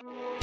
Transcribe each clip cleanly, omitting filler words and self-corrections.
Hello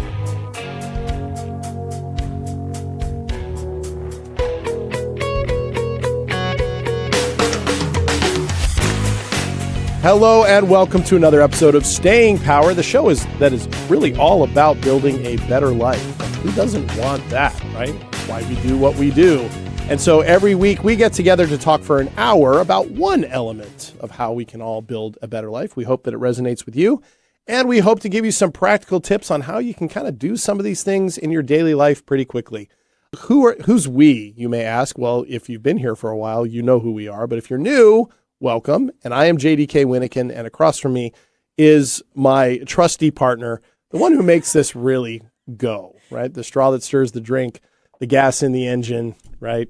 and welcome to another episode of Staying Power, the show that is really all about building a better life. Who doesn't want that, right? Why we do what we do. And so every week we get together to talk for an hour about one element of how we can all build a better life. We hope that it resonates with you, and we hope to give you some practical tips on how you can kind of do some of these things in your daily life pretty quickly. Who's we, you may ask? Well, if you've been here for a while, you know who we are. But if you're new, welcome. And I am JDK Winnikin, and across from me is my trusty partner, the one who makes this really go, right? The straw that stirs the drink, the gas in the engine, right?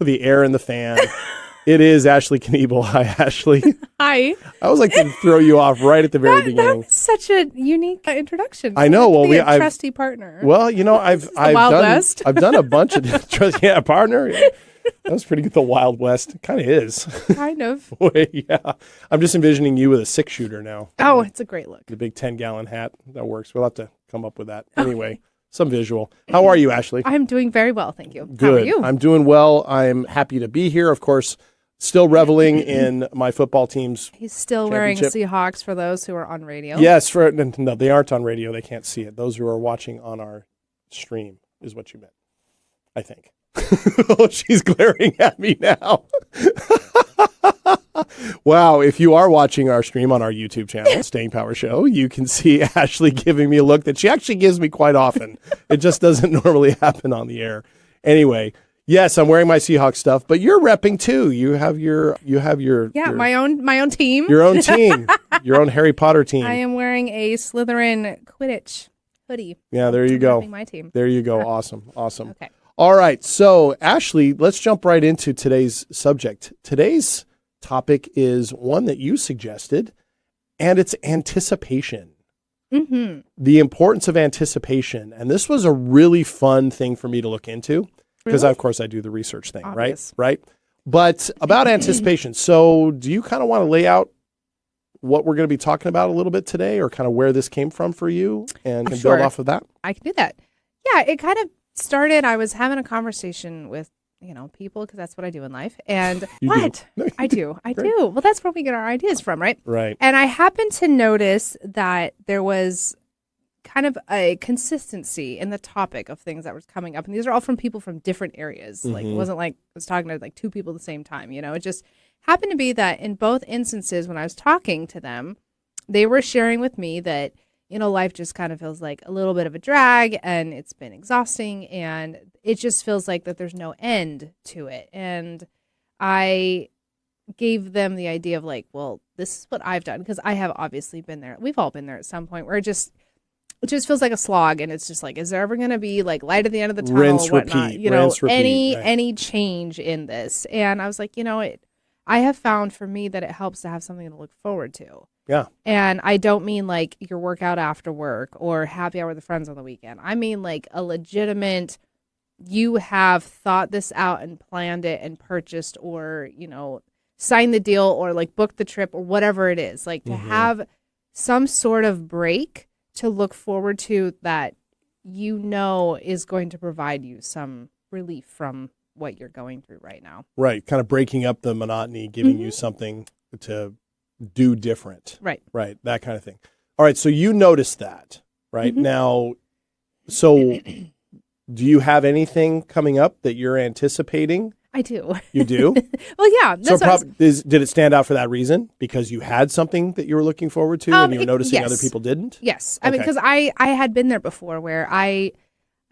The air in the fan. It is Ashley Kniebel. Hi, Ashley. Hi. I always like to throw you off right at the very beginning. That's such a unique introduction. I know. Well, we have trusty partner. Well, you know, I've done a bunch of partner. That was pretty good. The Wild West. It kind of is. Kind of. Yeah. I'm just envisioning you with a 6-shooter now. Oh, it's a great look. The big 10-gallon hat. That works. We'll have to come up with that. Anyway, some visual. How are you, Ashley? I'm doing very well, thank you. Good. How are you? I'm doing well. I'm happy to be here. Of course, still reveling in my football team's He's still wearing Seahawks for those who are on radio. Yes. No, they aren't on radio. They can't see it. Those who are watching on our stream is what you meant, I think. Oh, she's glaring at me now. Wow, if you are watching our stream on our YouTube channel, Staying Power Show, you can see Ashley giving me a look that she actually gives me quite often. It just doesn't normally happen on the air. Anyway, yes, I'm wearing my Seahawks stuff, but you're repping too. You have your my own team. Your own team. Your own Harry Potter team. I am wearing a Slytherin Quidditch hoodie. Yeah, there you go. My team. There you go. Awesome. Okay. All right. So, Ashley, let's jump right into today's subject. Today's topic is one that you suggested, and it's anticipation. Mm-hmm. The importance of anticipation. And this was a really fun thing for me to look into because, of course, I do the research thing, Obvious. right? But about anticipation. So do you kind of want to lay out what we're going to be talking about a little bit today, or kind of where this came from for you and build off of that? I can do that. Yeah, it kind of started, I was having a conversation with, people, because that's what I do in life. And I do. Well, that's where we get our ideas from, right? Right. And I happened to notice that there was kind of a consistency in the topic of things that was coming up. And these are all from people from different areas. Mm-hmm. Like, it wasn't like I was talking to like two people at the same time, It just happened to be that in both instances when I was talking to them, they were sharing with me that life just kind of feels like a little bit of a drag, and it's been exhausting, and it just feels like that there's no end to it. And I gave them the idea of like, well, this is what I've done, because I have obviously been there. We've all been there at some point where it just feels like a slog, and it's just like, is there ever going to be like light at the end of the tunnel? Rinse, or whatnot? repeat. Any change in this? And I was like, I have found for me that it helps to have something to look forward to. Yeah. And I don't mean like your workout after work or happy hour with friends on the weekend. I mean like a legitimate, you have thought this out and planned it and purchased or, signed the deal or like booked the trip or whatever it is. Like to have some sort of break to look forward to that is going to provide you some relief from what you're going through right now. Right. Kind of breaking up the monotony, giving you something to do different. Right. That kind of thing. All right. So you noticed that, right? Now, so do you have anything coming up that you're anticipating? I do. You do? Well, yeah. Did it stand out for that reason? Because you had something that you were looking forward to and you were noticing other people didn't? Yes. I mean, because I had been there before where I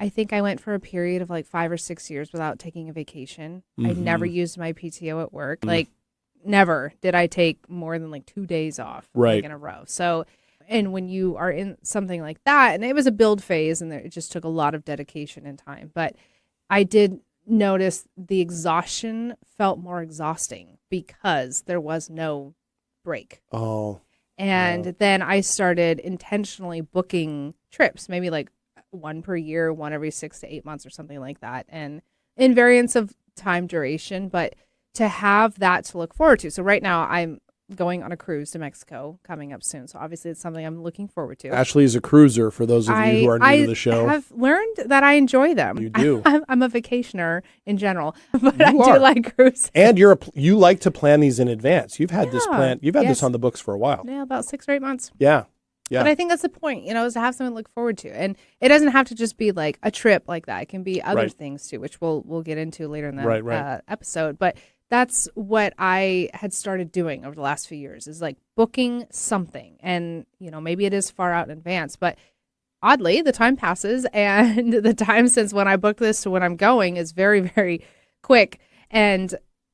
think I went for a period of like 5 or 6 years without taking a vacation. I never used my PTO at work. Like, never did I take more than like 2 days off like, in a row. So, and when you are in something like that, and it was a build phase, and it just took a lot of dedication and time. But I did notice the exhaustion felt more exhausting because there was no break. Oh. And then I started intentionally booking trips, maybe like one per year, one every 6 to 8 months or something like that. And in variance of time duration, but to have that to look forward to. So right now I'm going on a cruise to Mexico coming up soon. So obviously it's something I'm looking forward to. Ashley is a cruiser, for those of you who are new to the show. I have learned that I enjoy them. You do. I'm a vacationer in general, but You I are. do like cruising. And you like to plan these in advance. You've had this plan. You've had this on the books for a while. Yeah, about 6 or 8 months. Yeah. Yeah. But I think that's the point, is to have something to look forward to. And it doesn't have to just be like a trip like that. It can be other things too, which we'll get into later in the episode. But that's what I had started doing over the last few years, is like booking something. And, maybe it is far out in advance, but oddly, the time passes, and the time since when I booked this to when I'm going is very, very quick. And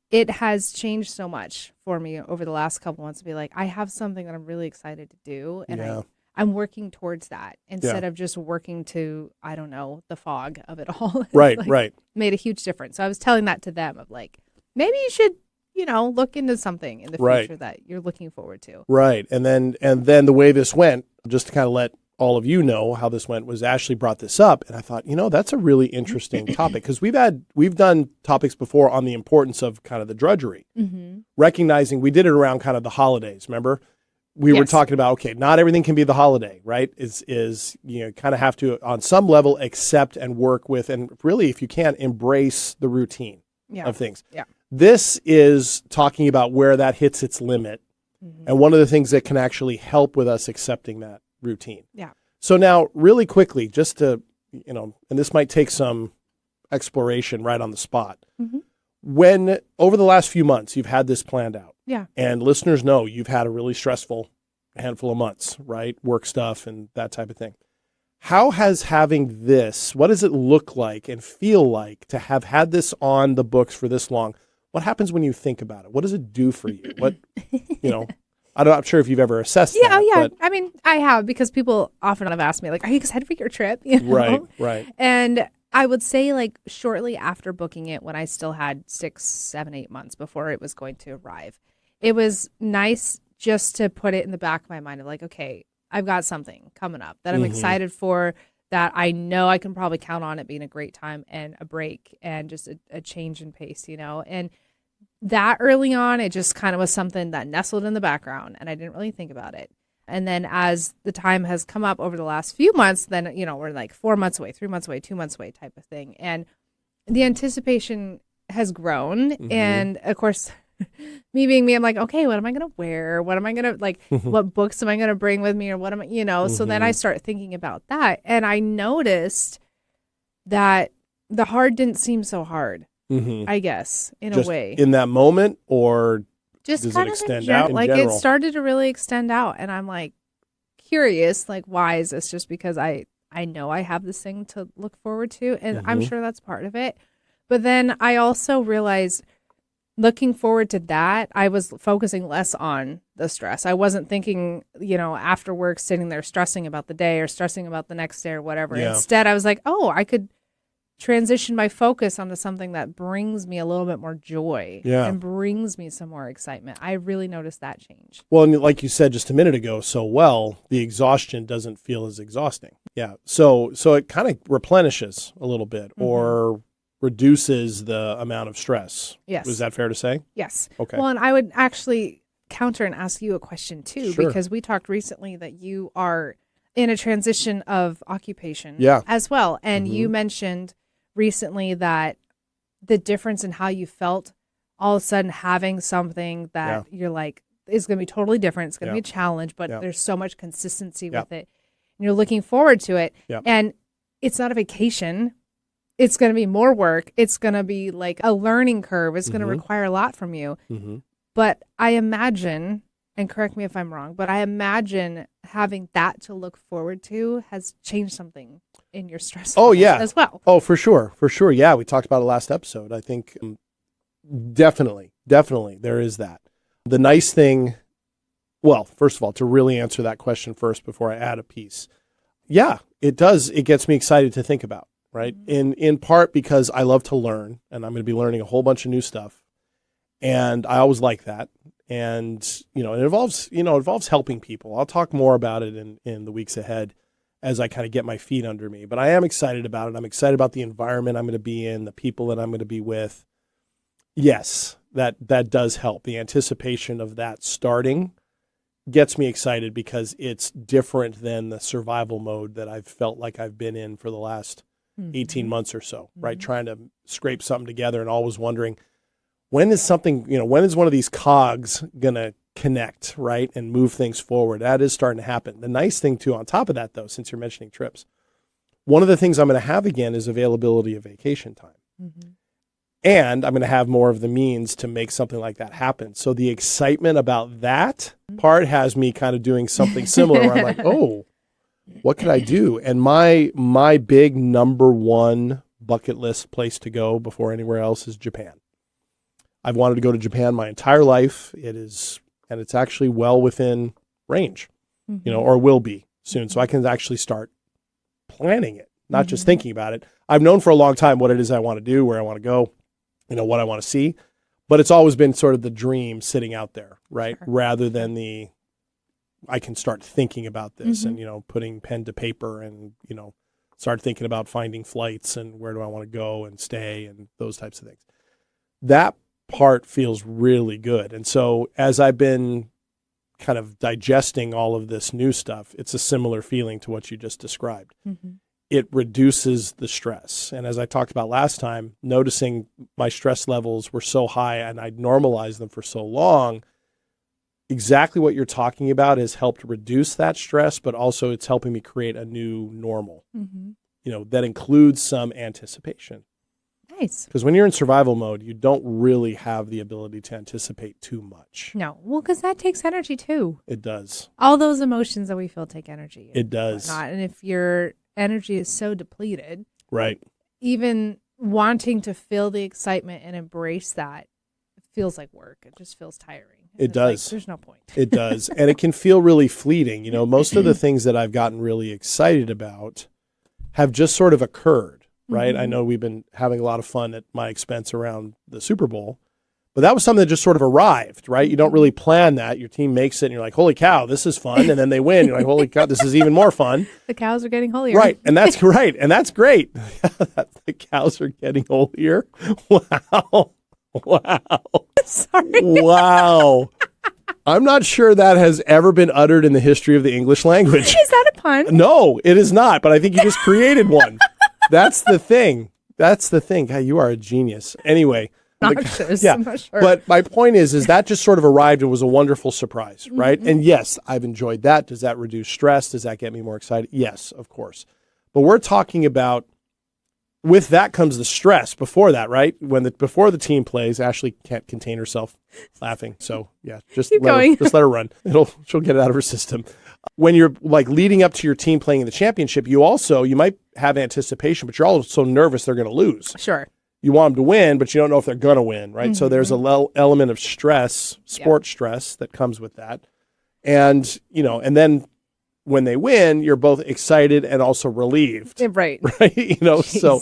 it has changed so much for me over the last couple months to be like, I have something that I'm really excited to do. And I'm working towards that instead of just working to, I don't know, the fog of it all. Right. Made a huge difference. So I was telling that to them of like, maybe you should, look into something in the future that you're looking forward to. Right. And then the way this went, just to kind of let all of you know how this went, was Ashley brought this up, and I thought, that's a really interesting topic, because we've done topics before on the importance of kind of the drudgery, recognizing we did it around kind of the holidays. Remember, we were talking about, okay, not everything can be the holiday, right? Is kind of have to on some level accept and work with, and really, if you can, embrace the routine of things. Yeah. This is talking about where that hits its limit, and one of the things that can actually help with us accepting that routine. Yeah. So now, really quickly, just to, and this might take some exploration right on the spot. When, over the last few months, you've had this planned out. Yeah. And listeners know you've had a really stressful handful of months, right? Work stuff and that type of thing. How has having this, what does it look like and feel like to have had this on the books for this long? What happens when you think about it? What does it do for you? What, I'm not sure if you've ever assessed that. Yeah. I mean, I have, because people often have asked me, like, are you excited for your trip? Right. And I would say, like, shortly after booking it, when I still had 6, 7, 8 months before it was going to arrive, it was nice just to put it in the back of my mind of like, okay, I've got something coming up that I'm excited for, that I know I can probably count on it being a great time and a break and just a change in pace, and that early on, it just kind of was something that nestled in the background, and I didn't really think about it. And then as the time has come up over the last few months, then, we're like 4 months away, 3 months away, 2 months away type of thing. And the anticipation has grown. And of course, me being me, I'm like, okay, what am I going to wear? What am I going to, what books am I going to bring with me? Or what am I, so then I start thinking about that. And I noticed that the hard didn't seem so hard. I guess, in just a way. In that moment, or just does kind it of extend out in like general? It started to really extend out, and I'm like curious, like, why is this? Just because I know I have this thing to look forward to, and I'm sure that's part of it. But then I also realized, looking forward to that, I was focusing less on the stress. I wasn't thinking, after work, sitting there stressing about the day or stressing about the next day or whatever. Yeah. Instead, I was like, oh, I could transition my focus onto something that brings me a little bit more joy and brings me some more excitement. I really noticed that change. Well, and like you said just a minute ago so well, the exhaustion doesn't feel as exhausting. Yeah. So it kind of replenishes a little bit or reduces the amount of stress. Yes. Was that fair to say? Yes. Okay. Well, and I would actually counter and ask you a question too, because we talked recently that you are in a transition of occupation as well. And you mentioned recently that the difference in how you felt all of a sudden having something that you're like is going to be totally different. It's going to be a challenge, but there's so much consistency with it. And you're looking forward to it. And it's not a vacation. It's going to be more work. It's going to be like a learning curve. It's going to require a lot from you. But I imagine, and correct me if I'm wrong, but I imagine having that to look forward to has changed something in your stress as well. Oh, for sure. Yeah, we talked about it last episode. I think definitely there is that. The nice thing, well, first of all, to really answer that question first before I add a piece. Yeah, it does. It gets me excited to think about, right? In part because I love to learn, and I'm going to be learning a whole bunch of new stuff. And I always like that. And, it involves helping people. I'll talk more about it in the weeks ahead as I kind of get my feet under me. But I am excited about it. I'm excited about the environment I'm going to be in, the people that I'm going to be with. Yes, that does help. The anticipation of that starting gets me excited because it's different than the survival mode that I've felt like I've been in for the last 18 months or so, right? Trying to scrape something together and always wondering, when is one of these cogs going to connect, right, and move things forward? That is starting to happen. The nice thing, too, on top of that, though, since you're mentioning trips, one of the things I'm going to have again is availability of vacation time. And I'm going to have more of the means to make something like that happen. So the excitement about that part has me kind of doing something similar where I'm like, oh, what could I do? And my big number one bucket list place to go before anywhere else is Japan. I've wanted to go to Japan my entire life. It's actually well within range, or will be soon. So I can actually start planning it, not just thinking about it. I've known for a long time what it is I want to do, where I want to go, what I want to see, but it's always been sort of the dream sitting out there, right? Sure. Rather than I can start thinking about this and, putting pen to paper and, start thinking about finding flights and where do I want to go and stay and those types of things. That part feels really good. And so as I've been kind of digesting all of this new stuff, it's a similar feeling to what you just described. It reduces the stress. And as I talked about last time, noticing my stress levels were so high and I'd normalized them for so long, exactly what you're talking about has helped reduce that stress, but also it's helping me create a new normal, that includes some anticipation. Nice. Because when you're in survival mode, you don't really have the ability to anticipate too much. No. Well, because that takes energy too. It does. All those emotions that we feel take energy. It does. And if your energy is so depleted, right, even wanting to feel the excitement and embrace that feels like work. It just feels tiring. It does. There's no point. It does. And it can feel really fleeting. Most of the things that I've gotten really excited about have just sort of occurred, right? I know we've been having a lot of fun at my expense around the Super Bowl, but that was something that just sort of arrived, right? You don't really plan that. Your team makes it and you're like, holy cow, this is fun. And then they win. You're like, holy cow, this is even more fun. The cows are getting holier. Right. And that's right. And that's great. The cows are getting holier. Wow. Sorry. Wow. I'm not sure that has ever been uttered in the history of the English language. Is that a pun? No, it is not. But I think you just created one. That's the thing. God, you are a genius. Anyway. I'm not sure. But my point is that just sort of arrived and was a wonderful surprise, right? And yes, I've enjoyed that. Does that reduce stress? Does that get me more excited? Yes, of course. But we're talking about, with that comes the stress before that, right? Before the team plays, Ashley can't contain herself laughing. So yeah, just let her run. She'll get it out of her system. When you're like leading up to your team playing in the championship, you might have anticipation, but you're also nervous they're going to lose. Sure. You want them to win, but you don't know if they're going to win, right? So there's a element of stress, sport stress that comes with that. And, and then when they win, you're both excited and also relieved. Right. Right? So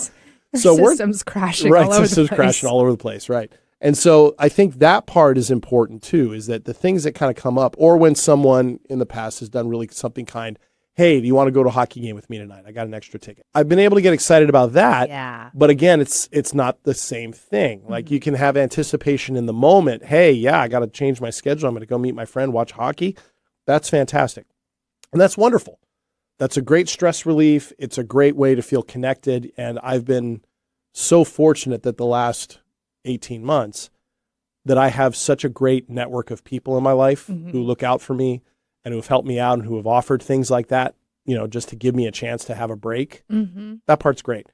systems crashing all over the place. Systems crashing all over the place, right. And so I think that part is important too, is that the things that kind of come up, or when someone in the past has done really something kind, hey, do you want to go to a hockey game with me tonight? I got an extra ticket. I've been able to get excited about that. Yeah. But again, it's not the same thing. Like you can have anticipation in the moment. Hey, yeah, I got to change my schedule. I'm going to go meet my friend, watch hockey. That's fantastic. And that's wonderful. That's a great stress relief. It's a great way to feel connected. And I've been so fortunate that the last 18 months that I have such a great network of people in my life who look out for me and who have helped me out and who have offered things like that, just to give me a chance to have a break. That part's great.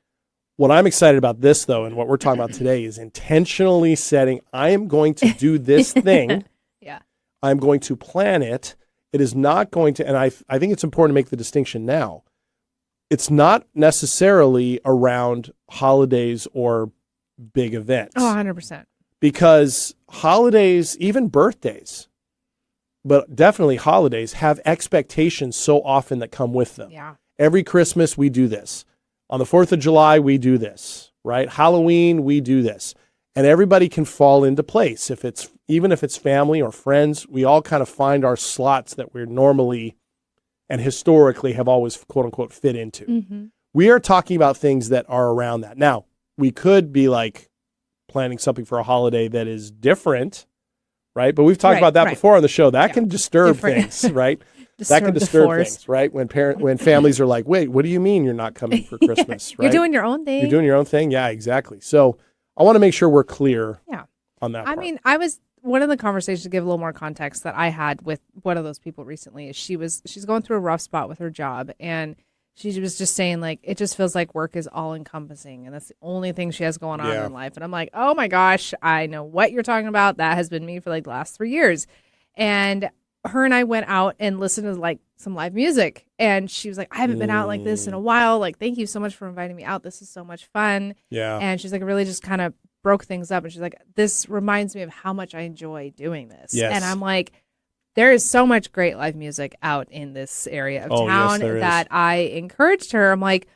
What I'm excited about this, though, and what we're talking about today is intentionally setting, I am going to do this thing. Yeah. I'm going to plan it. It is not going to, and I think it's important to make the distinction now. It's not necessarily around holidays or big events. Oh, 100%. Because holidays, even birthdays, but definitely holidays, have expectations so often that come with them. Yeah. Every Christmas, we do this. On the 4th of July, we do this, right? Halloween, we do this. And everybody can fall into place. Even if it's family or friends, we all kind of find our slots that we're normally and historically have always, quote unquote, fit into. We are talking about things that are around that. Now, we could be like, planning something for a holiday that is different, right? But we've talked about that before on the show. That can disturb things, right? That can disturb things, right? When families are like, wait, what do you mean you're not coming for Christmas, right? You're doing your own thing. You're doing your own thing? Yeah, exactly. So I want to make sure we're clear on that part. I mean, one of the conversations, to give a little more context, that I had with one of those people recently is she's going through a rough spot with her job, and she was just saying, like, it just feels like work is all encompassing, and that's the only thing she has going on in life. And I'm like, oh my gosh, I know what you're talking about. That has been me for like the last 3 years. And her and I went out and listened to like some live music, and she was like, I haven't been out like this in a while. Like, thank you so much for inviting me out. This is so much fun. Yeah. And she's like, it really just kind of broke things up. And she's like, this reminds me of how much I enjoy doing this. Yes. And I'm like, there is so much great live music out in this area of town that I encouraged her. I'm like,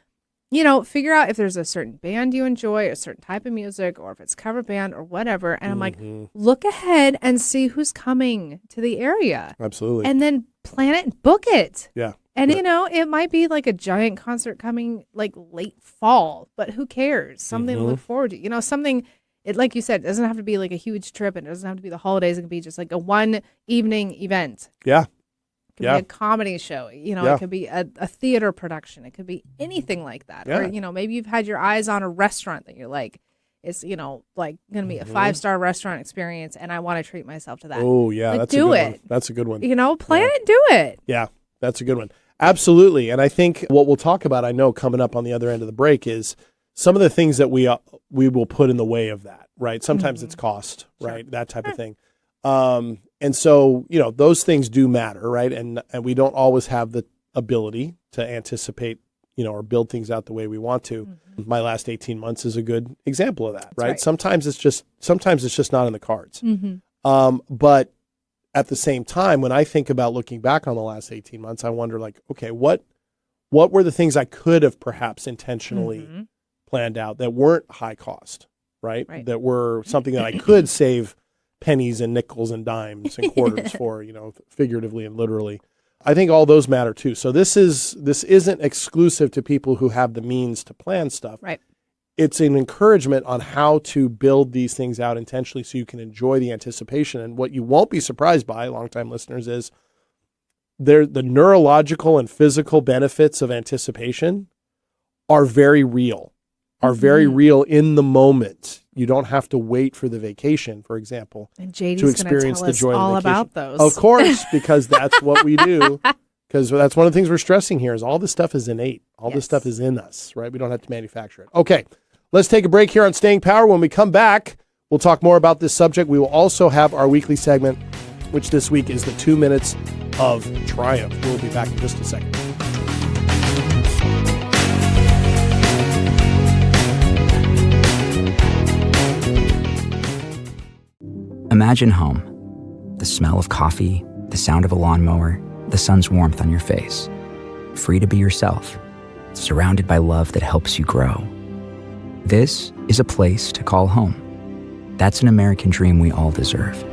figure out if there's a certain band you enjoy, a certain type of music, or if it's cover band or whatever. And I'm like, look ahead and see who's coming to the area. Absolutely. And then plan it and book it. Yeah. And, it might be like a giant concert coming like late fall, but who cares? Something to look forward to. Something, like you said, it doesn't have to be like a huge trip, and it doesn't have to be the holidays. It can be just like a one evening event. Yeah. It could be a comedy show, it could be a theater production. It could be anything like that. Yeah. Or, maybe you've had your eyes on a restaurant that you're like, it's, like going to be a 5-star restaurant experience, and I want to treat myself to that. Oh, yeah. That's a good one. That's a good one. Plan it, do it. Yeah, that's a good one. Absolutely. And I think what we'll talk about, I know, coming up on the other end of the break is some of the things that we will put in the way of that, right? Sometimes it's cost, right? That type of thing. And so, those things do matter, right? And we don't always have the ability to anticipate, or build things out the way we want to. Mm-hmm. My last 18 months is a good example of that, right? Sometimes it's just not in the cards. Mm-hmm. But at the same time, when I think about looking back on the last 18 months, I wonder, like, okay, what were the things I could have perhaps intentionally planned out that weren't high cost, right? That were something that I could save pennies and nickels and dimes and quarters for, figuratively and literally. I think all those matter too. So this isn't exclusive to people who have the means to plan stuff. Right. It's an encouragement on how to build these things out intentionally so you can enjoy the anticipation. And what you won't be surprised by, longtime listeners, is the neurological and physical benefits of anticipation are very real, very real in the moment. You don't have to wait for the vacation, for example, to experience the joy of the vacation. All about those. Of course, because that's what we do. Because that's one of the things we're stressing here is all this stuff is innate. All this stuff is in us, right? We don't have to manufacture it. Okay, let's take a break here on Staying Power. When we come back, we'll talk more about this subject. We will also have our weekly segment, which this week is the 2 minutes of triumph. We'll be back in just a second. Imagine home. The smell of coffee, the sound of a lawnmower, the sun's warmth on your face. Free to be yourself, surrounded by love that helps you grow. This is a place to call home. That's an American dream we all deserve.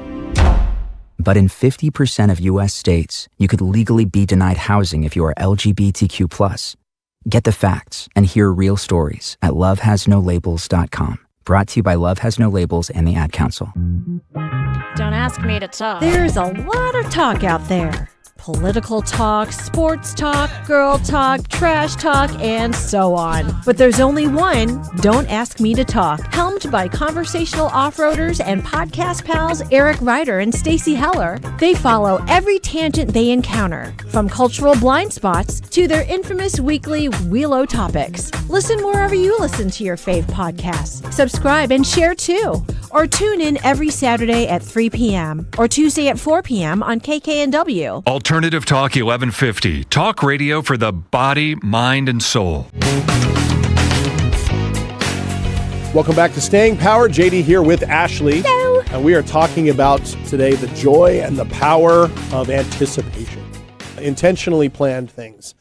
But in 50% of U.S. states, you could legally be denied housing if you are LGBTQ+. Get the facts and hear real stories at lovehasnolabels.com. Brought to you by Love Has No Labels and the Ad Council. Don't ask me to talk. There's a lot of talk out there. Political talk, sports talk, girl talk, trash talk, and so on. But there's only one, Don't Ask Me to Talk, helmed by conversational off-roaders and podcast pals Eric Ryder and Stacey Heller. They follow every tangent they encounter, from cultural blind spots to their infamous weekly Wheelo topics. Listen wherever you listen to your fave podcasts. Subscribe and share too. Or tune in every Saturday at 3 p.m. or Tuesday at 4 p.m. on KKNW. Alternative Talk 1150. Talk radio for the body, mind, and soul. Welcome back to Staying Power. JD here with Ashley. Hello. And we are talking about today the joy and the power of anticipation. Intentionally planned things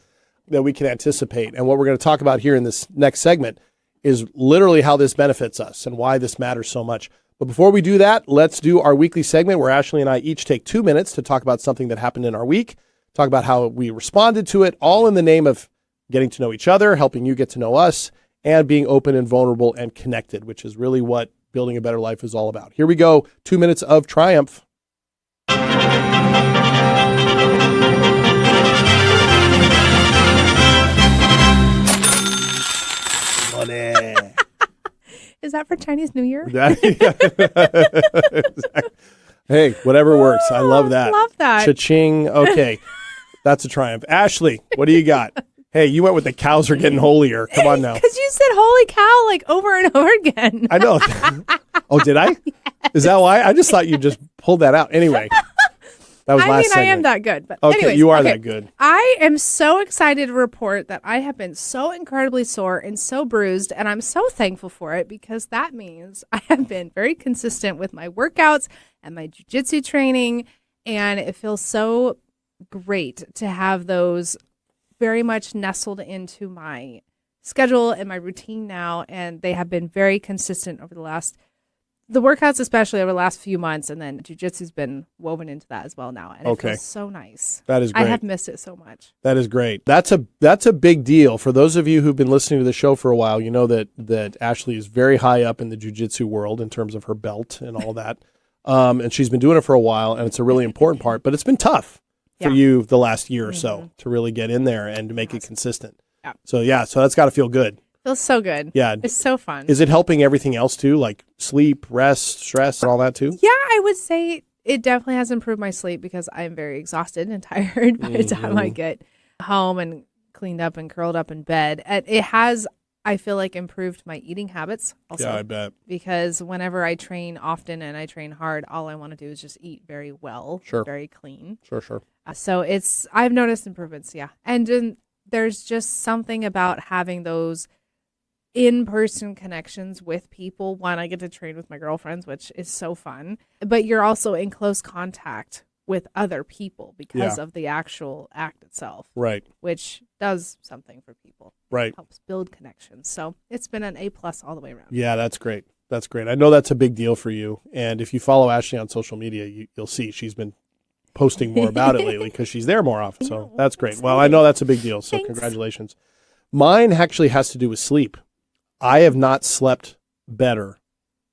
that we can anticipate. And what we're going to talk about here in this next segment is literally how this benefits us and why this matters so much. But before we do that, let's do our weekly segment where Ashley and I each take 2 minutes to talk about something that happened in our week, talk about how we responded to it, all in the name of getting to know each other, helping you get to know us, and being open and vulnerable and connected, which is really what building a better life is all about. Here we go. 2 minutes of triumph. Money. Is that for Chinese New Year? Hey, whatever works. I love that. Love that. Cha-ching. Okay. That's a triumph. Ashley, what do you got? Hey, you went with the cows are getting holier. Come on now. Because you said holy cow like over and over again. I know. Oh, did I? Yes. Is that why? I just thought you just pulled that out. Anyway, that was last segment. I am that good. But okay, anyways, you are that good. I am so excited to report that I have been so incredibly sore and so bruised, and I'm so thankful for it because that means I have been very consistent with my workouts and my jiu-jitsu training, and it feels so great to have those very much nestled into my schedule and my routine now, and they have been very consistent over the workouts especially over the last few months, and then jiu-jitsu's been woven into that as well now, and it feels so nice. That is great. I have missed it so much. That is great. That's a big deal. For those of you who've been listening to the show for a while, you know that Ashley is very high up in the jiu-jitsu world in terms of her belt and all that, and she's been doing it for a while, and it's a really important part, but it's been tough for you the last year or so to really get in there and to make it consistent. Yeah. So that's got to feel good. Feels so good. Yeah. It's so fun. Is it helping everything else too? Like sleep, rest, stress, and all that too? Yeah, I would say it definitely has improved my sleep because I'm very exhausted and tired by the time I get home and cleaned up and curled up in bed. And it has, I feel like, improved my eating habits also. Yeah, I bet. Because whenever I train often and I train hard, all I want to do is just eat very well, very clean. Sure. So I've noticed improvements, yeah. And then there's just something about having those in-person connections with people. One, I get to train with my girlfriends, which is so fun. But you're also in close contact with other people because of the actual act itself. Right. Which does something for people. Right. It helps build connections. So it's been an A+ all the way around. Yeah, that's great. That's great. I know that's a big deal for you. And if you follow Ashley on social media, you'll see she's been posting more about it lately because she's there more often. So that's great. Well, I know that's a big deal. So congratulations. Mine actually has to do with sleep. I have not slept better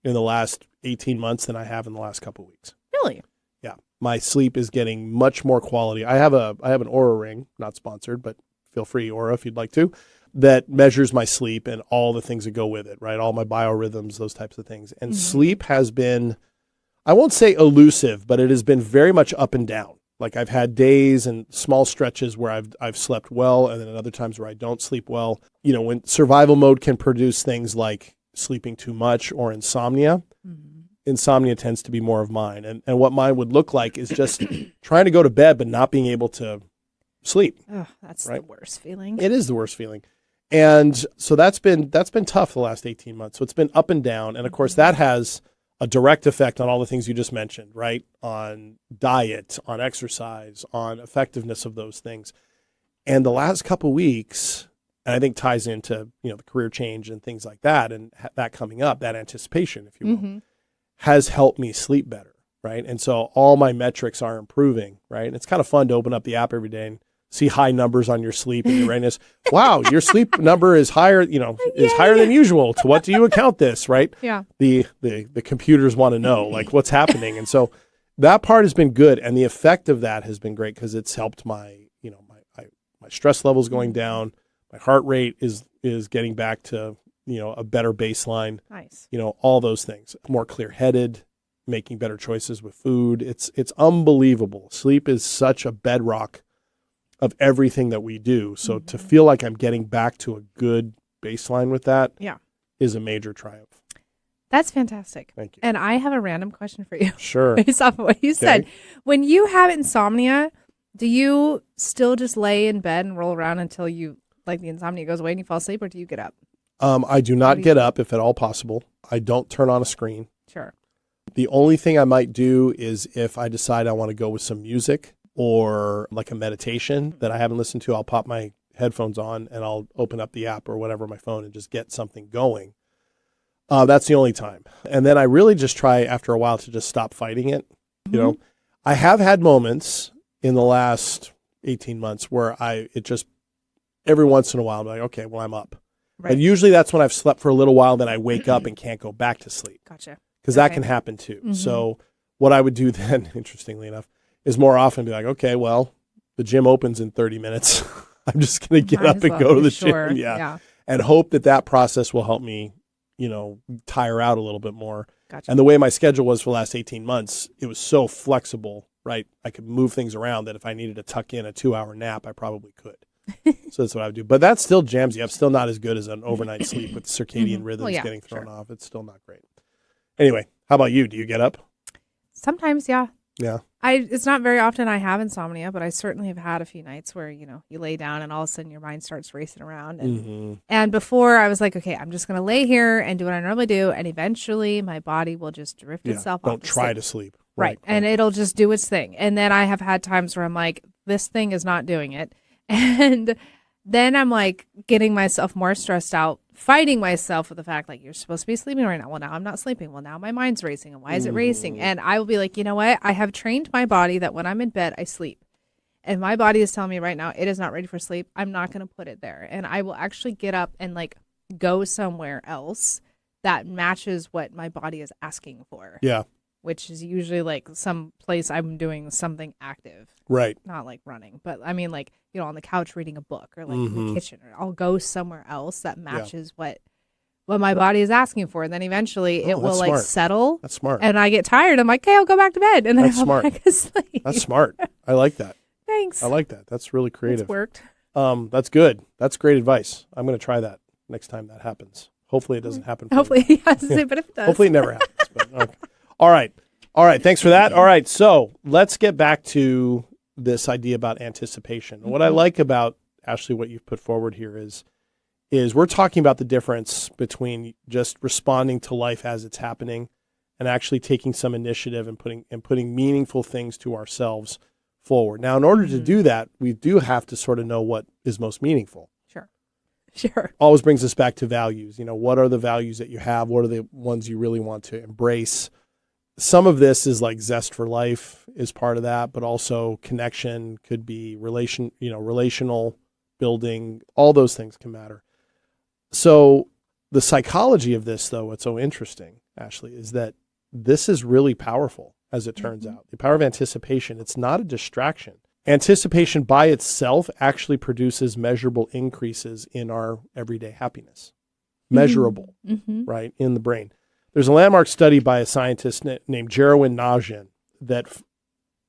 in the last 18 months than I have in the last couple of weeks. Really? Yeah. My sleep is getting much more quality. I have an Oura ring, not sponsored, but feel free, Oura, if you'd like to, that measures my sleep and all the things that go with it, right? All my biorhythms, those types of things. And sleep has been, I won't say elusive, but it has been very much up and down. Like I've had days and small stretches where I've slept well, and then other times where I don't sleep well. You know, when survival mode can produce things like sleeping too much or insomnia, insomnia tends to be more of mine. And what mine would look like is just trying to go to bed but not being able to sleep. Oh, that's the worst feeling. It is the worst feeling. And so that's been tough the last 18 months. So it's been up and down. And of course that has a direct effect on all the things you just mentioned, right? On diet, on exercise, on effectiveness of those things. And the last couple weeks, and I think ties into, the career change and things like that, and that coming up, that anticipation, if you will, has helped me sleep better, right? And so all my metrics are improving, right? And it's kind of fun to open up the app every day and see high numbers on your sleep and your readiness. Wow, your sleep number is higher, is higher than usual. To what do you account this, right? Yeah. The computers want to know, like, what's happening. And so that part has been good. And the effect of that has been great because it's helped my stress levels going down. My heart rate is getting back to, a better baseline. Nice. All those things. More clear-headed, making better choices with food. It's unbelievable. Sleep is such a bedrock of everything that we do. So to feel like I'm getting back to a good baseline with that is a major triumph. That's fantastic. Thank you. And I have a random question for you. Sure. Based off of what you said. When you have insomnia, do you still just lay in bed and roll around until the insomnia goes away and you fall asleep, or do you get up? I do not get up if at all possible. I don't turn on a screen. Sure. The only thing I might do is if I decide I want to go with some music or like a meditation that I haven't listened to, I'll pop my headphones on and I'll open up the app or whatever on my phone and just get something going. That's the only time. And then I really just try after a while to just stop fighting it. I have had moments in the last 18 months where it just every once in a while I'm like, okay, well, I'm up. Right. And usually that's when I've slept for a little while, then I wake up and can't go back to sleep. Gotcha. Because that Okay. can happen too. So what I would do then, interestingly enough, is more often be like, okay, well, the gym opens in 30 minutes. I'm just going to get Might up as and well, go to for the sure. gym. Yeah. And hope that process will help me, tire out a little bit more. Gotcha. And the way my schedule was for the last 18 months, it was so flexible, right? I could move things around that if I needed to tuck in a 2-hour nap, I probably could. So that's what I would do. But that still jams you up. Still not as good as an overnight sleep with circadian rhythms yeah, getting thrown sure. off. It's still not great. Anyway, how about you? Do you get up? Sometimes, yeah. Yeah. It's not very often I have insomnia, but I certainly have had a few nights where, you lay down and all of a sudden your mind starts racing around. And before I was like, okay, I'm just going to lay here and do what I normally do. And eventually my body will just drift itself off. Don't try to sleep. Right. And it'll just do its thing. And then I have had times where I'm like, this thing is not doing it. And then I'm like getting myself more stressed out, fighting myself with the fact like, you're supposed to be sleeping right now. Well, now I'm not sleeping. Well, now my mind's racing. And why is it racing? And I will be like, you know what? I have trained my body that when I'm in bed, I sleep. And my body is telling me right now it is not ready for sleep. I'm not going to put it there. And I will actually get up and like go somewhere else that matches what my body is asking for. Yeah. Which is usually like some place I'm doing something active. Right. Not like running, but I mean like, on the couch reading a book or like in the kitchen, or I'll go somewhere else that matches what my body is asking for. And then eventually it will like smart. settle. That's smart. And I get tired. I'm like, okay, I'll go back to bed. And then That's I'll smart. go back to sleep. That's smart. I like that. Thanks. I like that. That's really creative. It's worked. That's good. That's great advice. I'm going to try that next time that happens. Hopefully it doesn't happen. For Hopefully, me. but if it does. Hopefully it never happens. But, okay. All right. Thanks for that. All right. So let's get back to this idea about anticipation. What I like about, Ashley, what you've put forward here is we're talking about the difference between just responding to life as it's happening and actually taking some initiative and putting meaningful things to ourselves forward. Now, in order to do that, we do have to sort of know what is most meaningful. Sure. Always brings us back to values. What are the values that you have? What are the ones you really want to embrace? Some of this is like zest for life is part of that, but also connection could be relational building. All those things can matter. So the psychology of this, though, what's so interesting, Ashley, is that this is really powerful, as it turns out. The power of anticipation, it's not a distraction. Anticipation by itself actually produces measurable increases in our everyday happiness. Measurable, right, in the brain. There's a landmark study by a scientist named Jerwin Najin that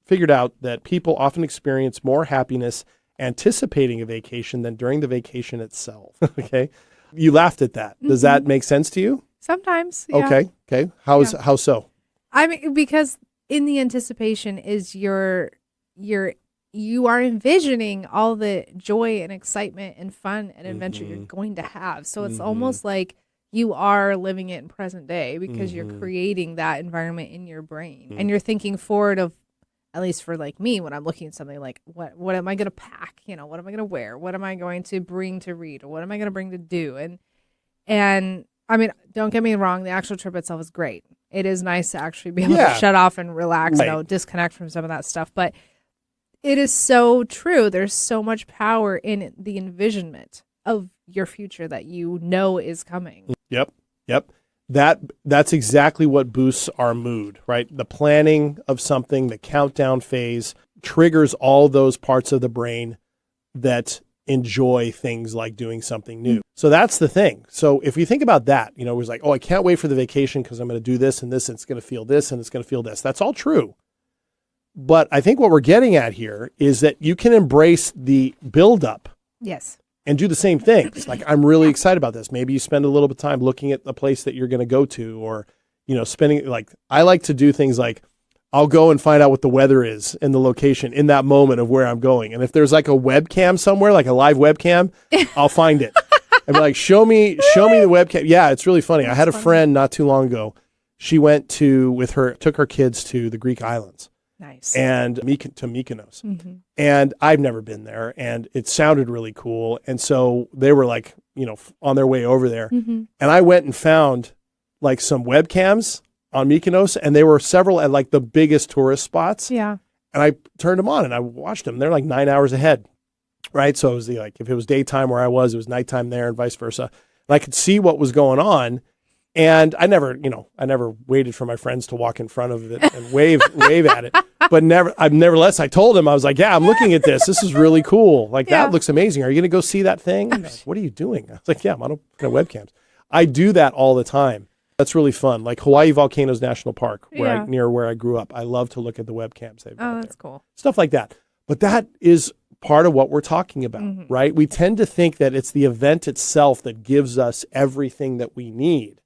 figured out that people often experience more happiness anticipating a vacation than during the vacation itself. Okay. You laughed at that. Does that make sense to you? Sometimes. Yeah. Okay. How so? I mean, because in the anticipation is you are envisioning all the joy and excitement and fun and adventure you're going to have. So it's almost like you are living it in present day because you're creating that environment in your brain and you're thinking forward of, at least for like me, when I'm looking at something like what am I going to pack? What am I going to wear? What am I going to bring to read? Or what am I going to bring to do? And I mean, don't get me wrong. The actual trip itself is great. It is nice to actually be able to shut off and relax, disconnect from some of that stuff. But it is so true. There's so much power in the envisionment of your future that is coming. Yep. That's exactly what boosts our mood, right? The planning of something, the countdown phase triggers all those parts of the brain that enjoy things like doing something new. So that's the thing. So if you think about that, it was like, oh, I can't wait for the vacation because I'm going to do this and this, and it's going to feel this and it's going to feel this. That's all true. But I think what we're getting at here is that you can embrace the buildup. Yes. And do the same things. Like, I'm really excited about this. Maybe you spend a little bit of time looking at the place that you're going to go to, or, spending, like, I like to do things like I'll go and find out what the weather is and the location in that moment of where I'm going. And if there's like a webcam somewhere, like a live webcam, I'll find it. And be like, show me the webcam. Yeah, it's really funny. I had a friend not too long ago. She went took her kids to the Greek islands. Nice. And to Mykonos. And I've never been there, and it sounded really cool. And so they were like, on their way over there. And I went and found like some webcams on Mykonos, and they were several at like the biggest tourist spots. Yeah. And I turned them on and I watched them. They're like 9 hours ahead. Right. So it was if it was daytime where I was, it was nighttime there and vice versa. And I could see what was going on. And I never waited for my friends to walk in front of it and wave at it. But nevertheless, I told him, I was like, yeah, I'm looking at this. This is really cool. Like, that looks amazing. Are you going to go see that thing? Like, what are you doing? I was like, yeah, I'm on webcams. I do that all the time. That's really fun. Like Hawaii Volcanoes National Park, near where I grew up. I love to look at the webcams they've got that's cool. Stuff like that. But that is part of what we're talking about, right? We tend to think that it's the event itself that gives us everything that we need.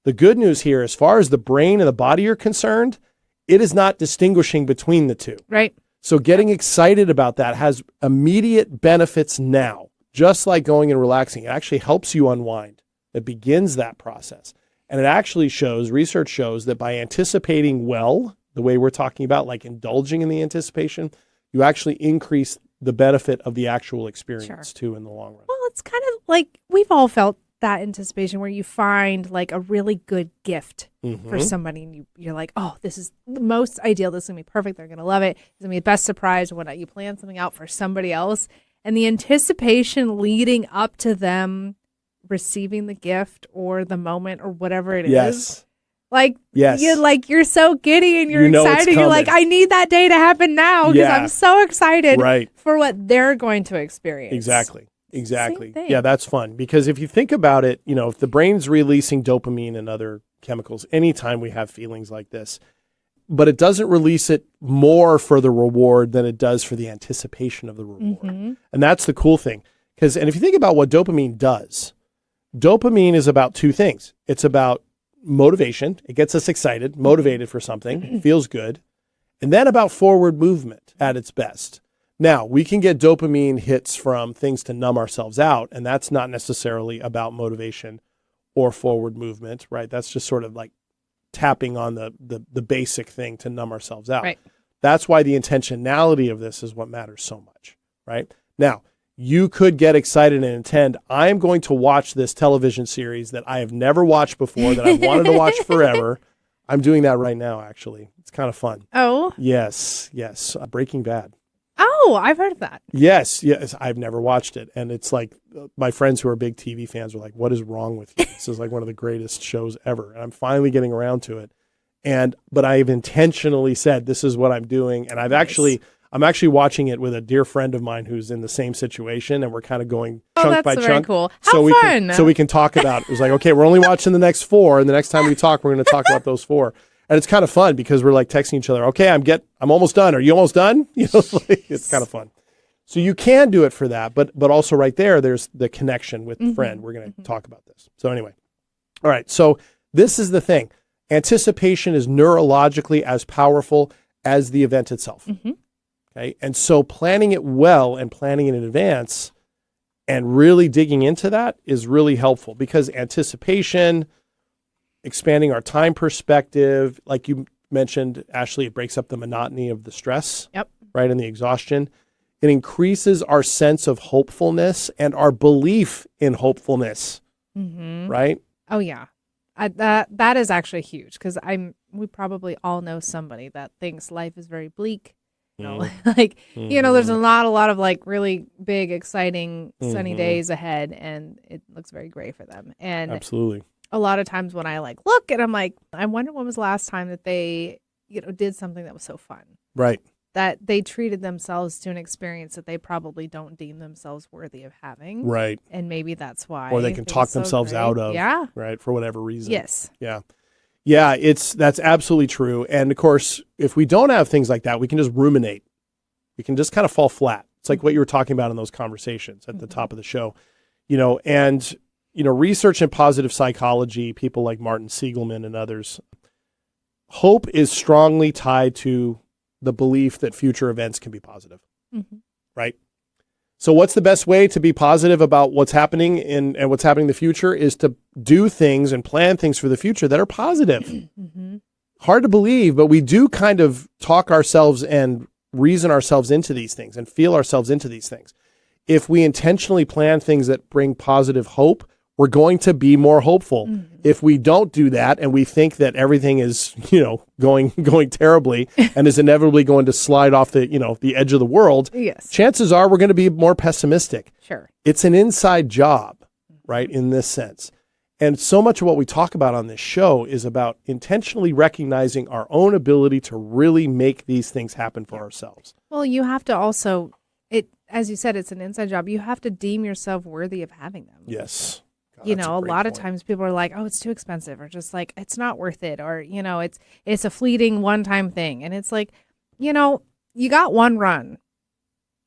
The good news here, as far as the brain and the body are concerned, it is not distinguishing between the two. Right. So getting excited about that has immediate benefits now, just like going and relaxing. It actually helps you unwind. It begins that process. And it actually research shows that by anticipating well, the way we're talking about, like indulging in the anticipation, you actually increase the benefit of the actual experience too in the long run. Well, it's kind of like we've all felt that anticipation where you find like a really good gift for somebody and you're like, oh, this is the most ideal. This is going to be perfect. They're going to love it. It's going to be the best surprise when you plan something out for somebody else. And the anticipation leading up to them receiving the gift or the moment or whatever it is. Like, you're so giddy and you're excited. You're like, I need that day to happen now because I'm so excited for what they're going to experience. Exactly. Yeah, that's fun because if you think about it, if the brain's releasing dopamine and other chemicals anytime we have feelings like this, but it doesn't release it more for the reward than it does for the anticipation of the reward. And that's the cool thing. And if you think about what dopamine does, dopamine is about two things. It's about motivation. It gets us excited, motivated for something, feels good. And then about forward movement at its best. Now, we can get dopamine hits from things to numb ourselves out, and that's not necessarily about motivation or forward movement, right? That's just sort of like tapping on the basic thing to numb ourselves out. Right. That's why the intentionality of this is what matters so much, right? Now, you could get excited and intend, I'm going to watch this television series that I have never watched before, that I've wanted to watch forever. I'm doing that right now, actually. It's kind of fun. Oh? Yes. Breaking Bad. Oh, I've heard of that. Yes. I've never watched it. And it's like my friends who are big TV fans are like, what is wrong with you? This is like one of the greatest shows ever. And I'm finally getting around to it. But I've intentionally said, this is what I'm doing. And I'm actually watching it with a dear friend of mine who's in the same situation. And we're kind of going chunk by chunk. Very cool. How fun. So we can talk about it. It was like, okay, we're only watching the next 4. And the next time we talk, we're going to talk about those 4. And it's kind of fun because we're like texting each other. Okay, I'm almost done. Are you almost done? It's kind of fun. So you can do it for that, but also right there's the connection with the friend. We're going to talk about this. So anyway, all right. So this is the thing. Anticipation is neurologically as powerful as the event itself. Okay, and so planning it well and planning it in advance and really digging into that is really helpful because anticipation, expanding our time perspective, like you mentioned, Ashley, it breaks up the monotony of the stress, right, and the exhaustion. It increases our sense of hopefulness and our belief in hopefulness, right? Oh, yeah. That is actually huge because we probably all know somebody that thinks life is very bleak. There's not a lot of like really big, exciting, sunny days ahead, and it looks very gray for them. And absolutely. A lot of times when I look and I'm like, I wonder when was the last time that they, did something that was so fun. Right. That they treated themselves to an experience that they probably don't deem themselves worthy of having. Right. And maybe that's why. Or they can talk themselves out of. Yeah. Right. For whatever reason. Yes. Yeah. Yeah. That's absolutely true. And of course, if we don't have things like that, we can just ruminate. We can just kind of fall flat. It's like what you were talking about in those conversations at the top of the show, and research in positive psychology, people like Martin Siegelman and others, hope is strongly tied to the belief that future events can be positive, right? So what's the best way to be positive about what's happening and what's happening in the future is to do things and plan things for the future that are positive. Hard to believe, but we do kind of talk ourselves and reason ourselves into these things and feel ourselves into these things. If we intentionally plan things that bring positive hope, we're going to be more hopeful. If we don't do that and we think that everything is, going terribly and is inevitably going to slide off the edge of the world, chances are we're going to be more pessimistic. Sure. It's an inside job. right, in this sense. And so much of what we talk about on this show is about intentionally recognizing our own ability to really make these things happen for ourselves. Well, you have to also, as you said, it's an inside job. You have to deem yourself worthy of having them. Yes. God, You that's know, a great lot of point. times people are like, oh, it's too expensive, or just like, it's not worth it, or, you know, it's a fleeting one-time thing. And it's like, you know, you got one run.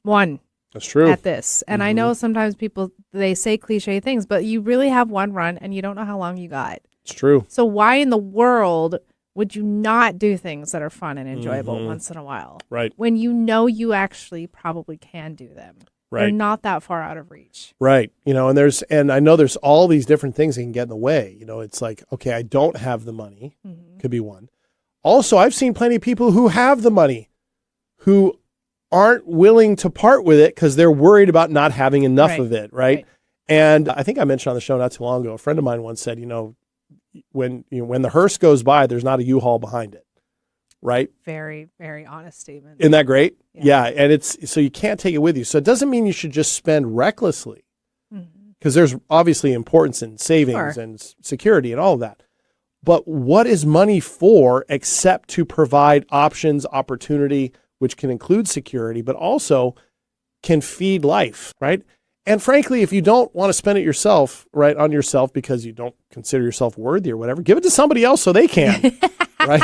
One. That's true. At this. And I know sometimes people, they say cliche things, but you really have one run and you don't know how long you got. It's true. So why in the world would you not do things that are fun and enjoyable once in a while? Right. When you know you actually probably can do them. They're Right. not that far out of reach. Right. You know, and I know there's all these different things that can get in the way. You know, it's like, okay, I don't have the money. Could be one. Also, I've seen plenty of people who have the money who aren't willing to part with it because they're worried about not having enough of it, right? And I think I mentioned on the show not too long ago, a friend of mine once said, when the hearse goes by, there's not a U-Haul behind it, right? Very, very honest statement. Isn't that great? Yeah. And so you can't take it with you. So it doesn't mean you should just spend recklessly, because there's obviously importance in savings and security and all of that. But what is money for except to provide options, opportunity, which can include security, but also can feed life, right? And frankly, if you don't want to spend it yourself, right, on yourself because you don't consider yourself worthy or whatever, give it to somebody else so they can, right?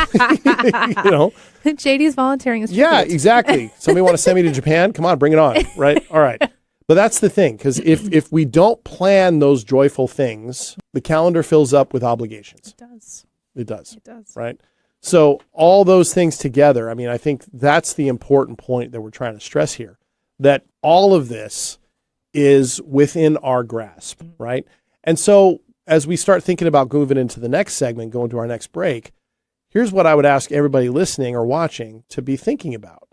JD's volunteering as Yeah, tribute. exactly. Somebody want to send me to Japan? Come on, bring it on, right? All right. But that's the thing, because if we don't plan those joyful things, the calendar fills up with obligations. It does. It does. It does. Right? So all those things together, I mean, I think that's the important point that we're trying to stress here, that all of this is within our grasp, right? And so as we start thinking about moving into the next segment, going to our next break, here's what I would ask everybody listening or watching to be thinking about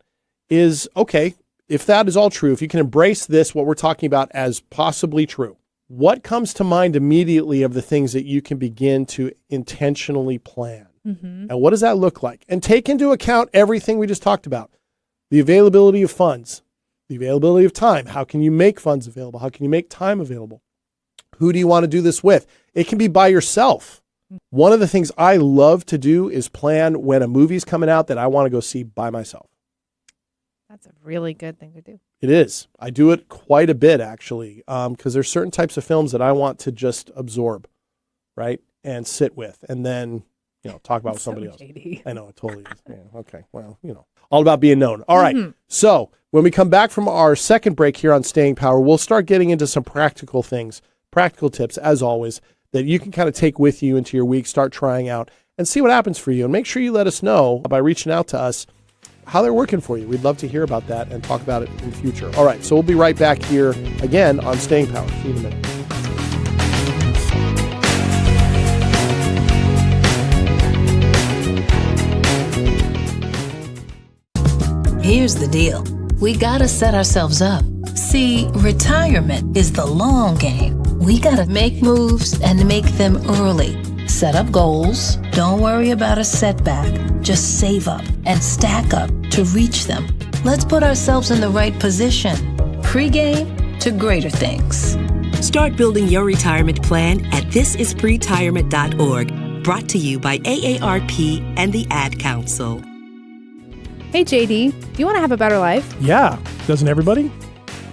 is, okay, if that is all true, if you can embrace this, what we're talking about as possibly true, what comes to mind immediately of the things that you can begin to intentionally plan? And what does that look like? And take into account everything we just talked about. The availability of funds, the availability of time. How can you make funds available? How can you make time available? Who do you want to do this with? It can be by yourself. One of the things I love to do is plan when a movie's coming out that I want to go see by myself. That's a really good thing to do. It is. I do it quite a bit, actually, because there's certain types of films that I want to just absorb, right, and sit with, and then talk about with somebody else. JD. I know, it totally is. Yeah, okay, well, all about being known. All right, so when we come back from our second break here on Staying Power, we'll start getting into some practical things, practical tips, as always, that you can kind of take with you into your week, start trying out, and see what happens for you. And make sure you let us know by reaching out to us how they're working for you. We'd love to hear about that and talk about it in the future. All right, so we'll be right back here again on Staying Power. See you in a minute. Here's the deal. We gotta set ourselves up. See, retirement is the long game. We gotta make moves and make them early. Set up goals. Don't worry about a setback. Just save up and stack up to reach them. Let's put ourselves in the right position. Pre-game to greater things. Start building your retirement plan at thisispretirement.org. Brought to you by AARP and the Ad Council. Hey, JD, do you want to have a better life? Yeah, doesn't everybody?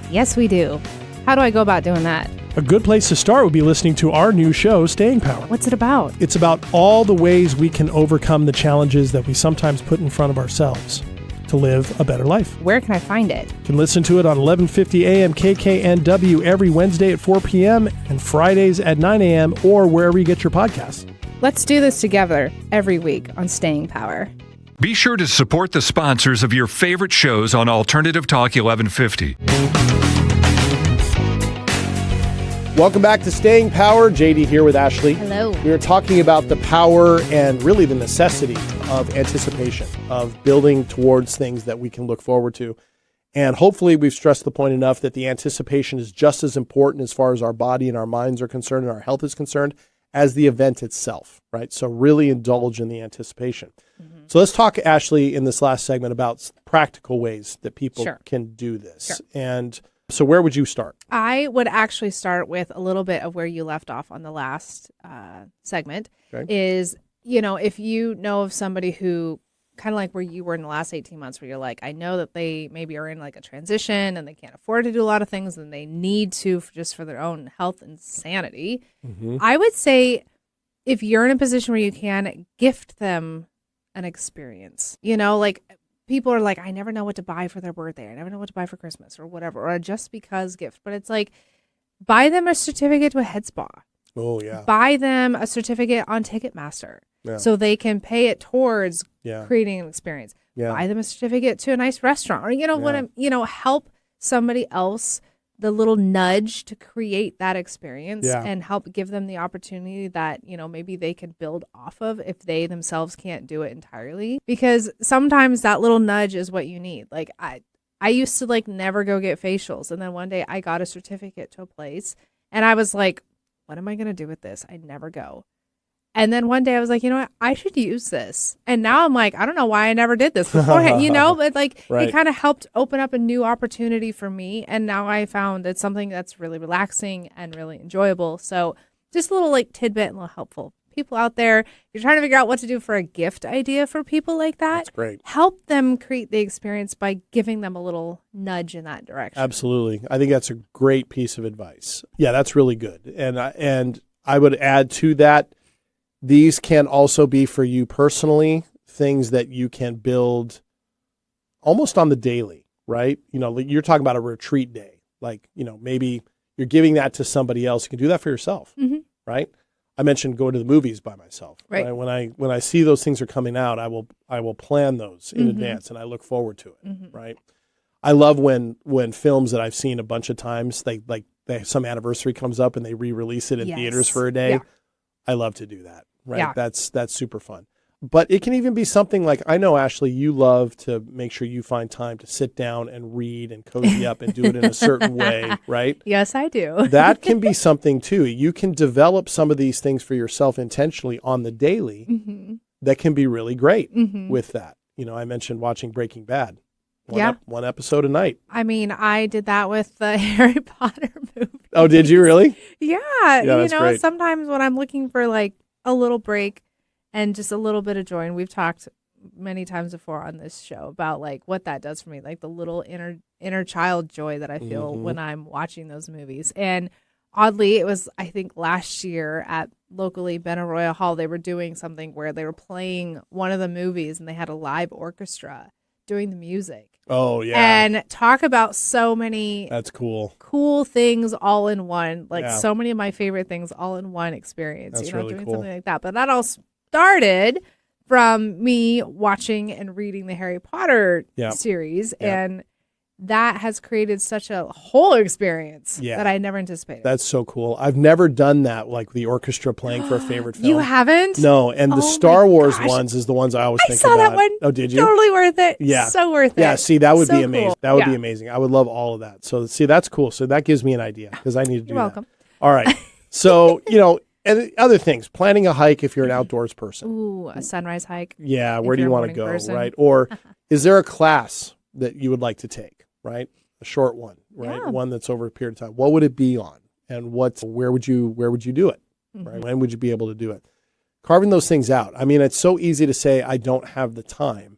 Yes, we do. How do I go about doing that? A good place to start would be listening to our new show, Staying Power. What's it about? It's about all the ways we can overcome the challenges that we sometimes put in front of ourselves to live a better life. Where can I find it? You can listen to it on 1150 AM KKNW every Wednesday at 4 p.m. and Fridays at 9 a.m. or wherever you get your podcasts. Let's do this together every week on Staying Power. Be sure to support the sponsors of your favorite shows on Alternative Talk 1150. Welcome back to Staying Power. JD here with Ashley. Hello. We are talking about the power and really the necessity of anticipation, of building towards things that we can look forward to. And hopefully we've stressed the point enough that the anticipation is just as important as far as our body and our minds are concerned and our health is concerned as the event itself, right? So really indulge in the anticipation. So let's talk, Ashley, in this last segment about practical ways that people can do this. And So where would you start? I would actually start with a little bit of where you left off on the last segment. Okay. Is, you know, if you know of somebody who kind of like where you were in the last 18 months, where you're like, I know that they maybe are in like a transition and they can't afford to do a lot of things and they need to just for their own health and sanity. I would say if you're in a position where you can, gift them an experience. You know, like people are like, I never know what to buy for their birthday. I never know what to buy for Christmas or whatever, or a just because gift. But it's like, buy them a certificate to a head spa. Oh, yeah. Buy them a certificate on Ticketmaster so they can pay it towards creating an experience. Buy them a certificate to a nice restaurant, or, you know, help somebody else, the little nudge to create that experience and help give them the opportunity that, you know, maybe they can build off of if they themselves can't do it entirely. Because sometimes that little nudge is what you need. Like I used to like never go get facials. And then one day I got a certificate to a place and I was like, what am I going to do with this? I never go. And then one day I was like, you know what? I should use this. And now I'm like, I don't know why I never did this beforehand, you know, but like it kind of helped open up a new opportunity for me. And now I found it's something that's really relaxing and really enjoyable. So just a little like tidbit and a little helpful. People out there, if you're trying to figure out what to do for a gift idea for people like that, That's great. Help them create the experience by giving them a little nudge in that direction. Absolutely. I think that's a great piece of advice. Yeah, that's really good. And I would add to that, these can also be for you personally, things that you can build almost on the daily, right? You know, you're talking about a retreat day. Like, you know, maybe you're giving that to somebody else. You can do that for yourself, right? I mentioned going to the movies by myself. Right. When I see those things are coming out, I will plan those in advance, and I look forward to it, right? I love when films that I've seen a bunch of times, some anniversary comes up and they re-release it in theaters for a day. Yeah. I love to do that. Right. Yeah. That's super fun. But it can even be something like, I know, Ashley, you love to make sure you find time to sit down and read and cozy up and do it in a certain way, right? Yes, I do. That can be something too. You can develop some of these things for yourself intentionally on the daily that can be really great with that. You know, I mentioned watching Breaking Bad. One episode a night. I mean, I did that with the Harry Potter movie. Oh, did you really? Yeah. You know, great. Sometimes when I'm looking for like a little break and just a little bit of joy, and we've talked many times before on this show about like what that does for me, like the little inner child joy that I feel when I'm watching those movies. And oddly, it was, I think, last year at locally Benaroya Hall, they were doing something where they were playing one of the movies and they had a live orchestra doing the music. Oh, yeah. And talk about so many That's cool things all in one. Like so many of my favorite things all in one experience. That's you know, really doing cool. something like that. But that all started from me watching and reading the Harry Potter series. And that has created such a whole experience that I never anticipated. That's so cool. I've never done that, like the orchestra playing for a favorite film. You haven't? No, and the Star Wars ones is the ones I always think about. I saw that one. Oh, did you? Totally worth it. Yeah. So worth it. Yeah, see, that would So be amazing. cool. That would be amazing. I would love all of that. So, see, that's cool. So that gives me an idea because I need to do You're welcome. that. All right. So, you know, and other things, planning a hike if you're an outdoors person. Ooh, a sunrise hike. Yeah, where if do you you're a want to morning go, person. right? Or is there a class that you would like to take, right? A short one, right? Yeah. One that's over a period of time. What would it be on? And where would you do it? Right? When would you be able to do it? Carving those things out. I mean, it's so easy to say I don't have the time.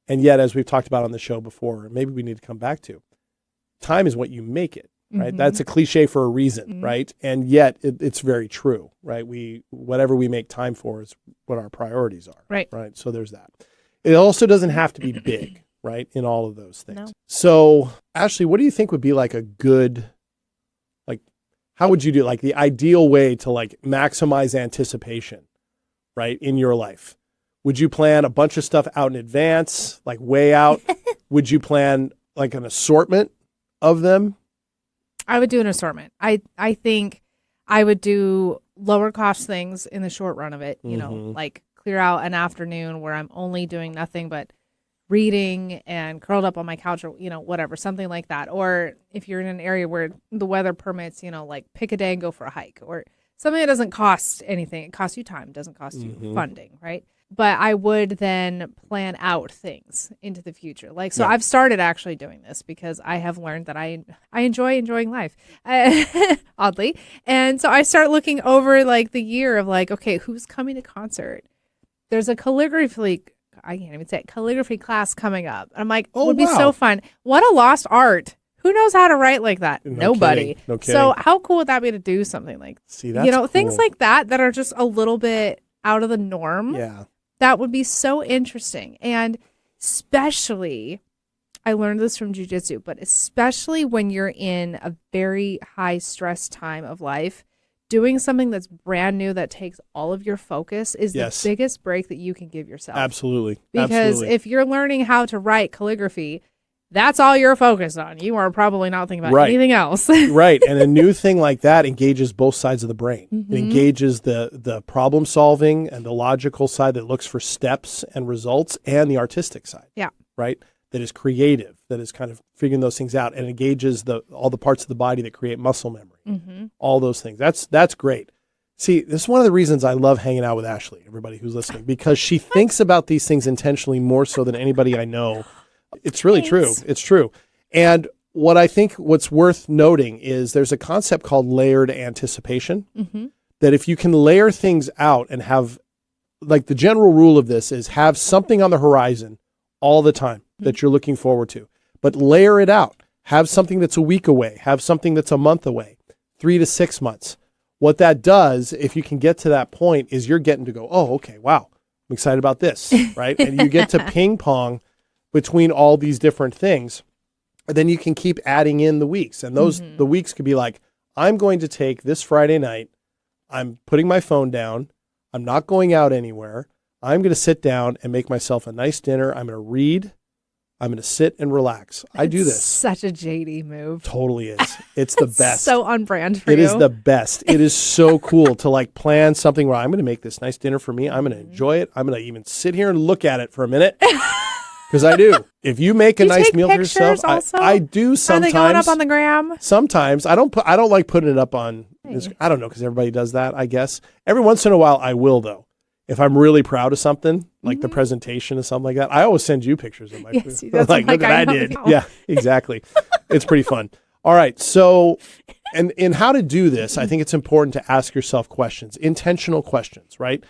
And yet, as we've talked about on the show before, maybe we need to come back to, time is what you make it, right? That's a cliche for a reason, right? And yet it's very true, right? Whatever we make time for is what our priorities are, right? So there's that. It also doesn't have to be big, right? In all of those things. No. So Ashley, what do you think would be like a good, like, how would you do like the ideal way to like maximize anticipation, right? In your life? Would you plan a bunch of stuff out in advance, like way out? Would you plan like an assortment of them? I would do an assortment. I think I would do lower cost things in the short run of it, you know, like clear out an afternoon where I'm only doing nothing but reading and curled up on my couch or, you know, whatever, something like that. Or if you're in an area where the weather permits, you know, like pick a day and go for a hike or something that doesn't cost anything. It costs you time, doesn't cost you funding, right? but I would then plan out things into the future. Like, so Yeah. I've started actually doing this because I have learned that I enjoy enjoying life, oddly. And so I start looking over like the year of like, okay, who's coming to concert? There's a calligraphy, I can't even say it, calligraphy class coming up. I'm like, Oh, it would be wow. so fun. What a lost art. Who knows how to write like that? No Nobody. kidding. No So kidding. how cool would that be to do something like, See, that's things cool. like that are just a little bit out of the norm. Yeah. That would be so interesting. And especially, I learned this from jujitsu, but especially when you're in a very high stress time of life, doing something that's brand new that takes all of your focus is Yes. the biggest break that you can give yourself. Absolutely. Because Absolutely. if you're learning how to write calligraphy, that's all you're focused on. You are probably not thinking about Right. anything else. Right. And a new thing like that engages both sides of the brain. Mm-hmm. It engages the problem solving and the logical side that looks for steps and results, and the artistic side. Yeah. Right. That is creative, that is kind of figuring those things out, and engages all the parts of the body that create muscle memory. Mm-hmm. All those things. That's great. See, this is one of the reasons I love hanging out with Ashley, everybody who's listening, because she thinks about these things intentionally more so than anybody I know. It's really true. It's true. And what I think what's worth noting is there's a concept called layered anticipation, Mm-hmm. that if you can layer things out and have, like, the general rule of this is have something on the horizon all the time that you're looking forward to, but layer it out. Have something that's a week away, have something that's a month away, 3 to 6 months. What that does, if you can get to that point, is you're getting to go, oh, okay, wow, I'm excited about this, right? And you get to ping pong between all these different things. And then you can keep adding in the weeks. And the weeks could be like, I'm going to take this Friday night, I'm putting my phone down, I'm not going out anywhere. I'm going to sit down and make myself a nice dinner. I'm going to read. I'm going to sit and relax. I do this. Such a JD move. Totally is. It's the best. So on brand for It you. is the best. It is so cool to like plan something where I'm going to make this nice dinner for me. I'm going to enjoy it. I'm going to even sit here and look at it for a minute. Because I do. If you make a Do you nice take meal for pictures yourself, also? I do sometimes. Are they going up on the gram? Sometimes I don't like putting it up on. I don't know, because everybody does that, I guess. Every once in a while, I will though. If I'm really proud of something, like the presentation or something like that, I always send you pictures of my Yes, food. that's Like, like, look what I I know. did. Yeah, exactly. It's pretty fun. All right. So, and in how to do this, I think it's important to ask yourself questions, intentional questions, right?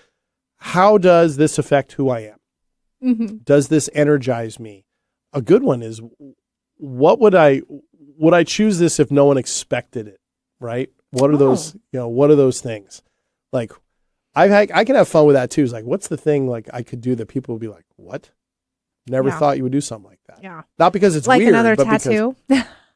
How does this affect who I am? Mm-hmm. Does this energize me? A good one is, what would I choose this if no one expected it, right? What are those, what are those things? Like, I can have fun with that too. It's like, what's the thing like I could do that people would be like, what? Never Yeah. thought you would do something like that. Yeah. Not because it's Like weird, another but tattoo.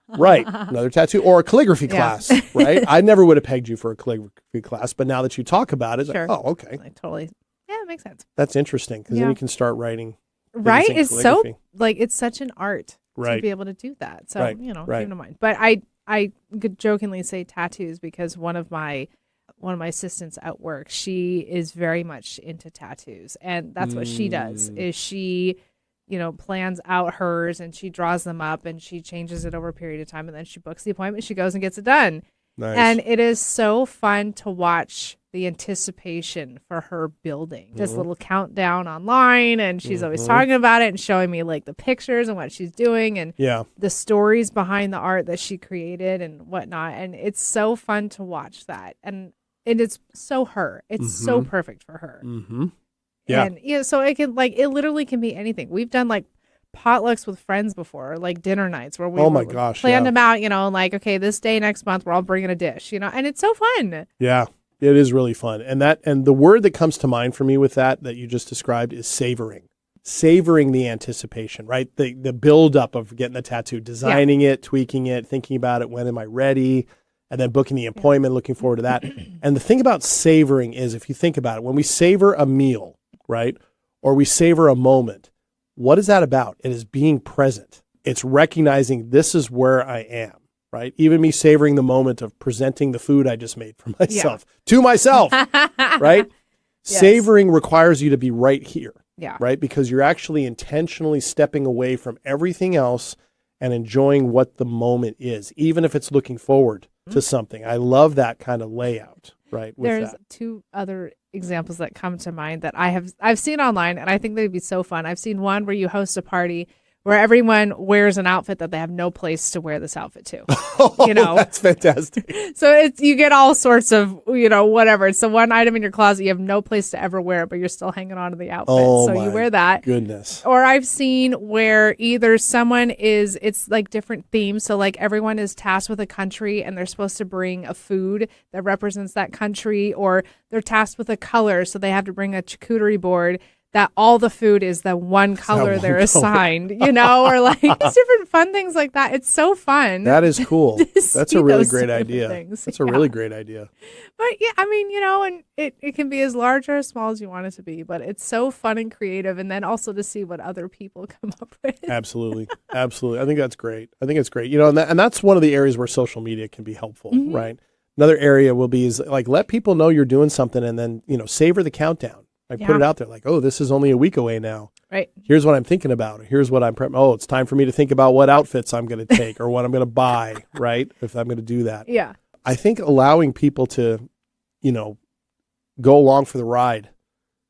right. Another tattoo or a calligraphy Yeah. class, right? I never would have pegged you for a calligraphy class, but now that you talk about it, it's Sure. like, oh, okay. Like, totally. Yeah, it makes sense. That's interesting because then Yeah. you can start writing. things Right? in It's so calligraphy. like it's such an art Right. to be able to do that. So Right. keep Right. in mind. But I could jokingly say tattoos because one of my assistants at work, she is very much into tattoos, and that's what she does. Is she, plans out hers and she draws them up and she changes it over a period of time, and then she books the appointment. She goes and gets it done. Nice. And it is so fun to watch the anticipation for her building this little countdown online, and she's always talking about it and showing me like the pictures and what she's doing and yeah. the stories behind the art that she created and whatnot. And it's so fun to watch that. And it's so her. It's so perfect for her. Mm-hmm. Yeah. And so it can it literally can be anything. We've done like potlucks with friends before, like dinner nights where we Oh my gosh, planned yeah. them out, and like, okay, this day next month we're all bringing a dish, and it's so fun. Yeah, it is really fun. And the word that comes to mind for me with that you just described is savoring. Savoring the anticipation, right? The build up of getting the tattoo, designing it, tweaking it, thinking about it, when am I ready? And then booking the appointment, looking forward to that. And the thing about savoring is, if you think about it, when we savor a meal, right? Or we savor a moment, what is that about? It is being present. It's recognizing this is where I am, right? Even me savoring the moment of presenting the food I just made for myself to myself, right? Yes. Savoring requires you to be right here, Yeah. right? Because you're actually intentionally stepping away from everything else and enjoying what the moment is, even if it's looking forward to something. I love that kind of layout, right? With There's that. 2 other examples that come to mind that I've seen online, and I think they'd be so fun. I've seen one where you host a party where everyone wears an outfit that they have no place to wear this outfit to. You know, That's fantastic. so you get all sorts of, whatever. It's the one item in your closet you have no place to ever wear it, but you're still hanging on to the outfit. Oh, so you wear that. Goodness. Or I've seen where either it's like different themes. So like everyone is tasked with a country and they're supposed to bring a food that represents that country, or they're tasked with a color. So they have to bring a charcuterie board that all the food is the one color they're assigned, or like different fun things like that. It's so fun. That is cool. That's a really great idea. Things. That's a really great idea. But yeah, I mean, and it can be as large or as small as you want it to be, but it's so fun and creative. And then also to see what other people come up with. Absolutely. Absolutely. I think that's great. It's great. And that's one of the areas where social media can be helpful, right? Another area is like, let people know you're doing something and then, savor the countdown. Put it out there like, oh, this is only a week away now. Right. Here's what I'm thinking about. Here's what I'm prepping. Oh, it's time for me to think about what outfits I'm going to take or what I'm going to buy, right? If I'm going to do that. Yeah. I think allowing people to, go along for the ride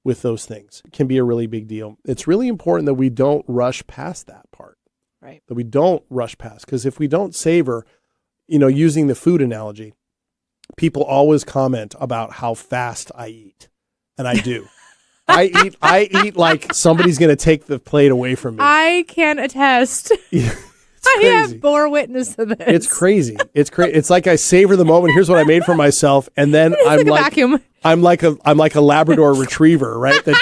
with those things can be a really big deal. It's really important that we don't rush past that part. Right. That we don't rush past. Because if we don't savor, using the food analogy, people always comment about how fast I eat. And I do. I eat like somebody's going to take the plate away from me. I can attest. I have bore witness to this. It's crazy. It's like I savor the moment. Here's what I made for myself, and then I'm like vacuum. I'm like a Labrador retriever, right? That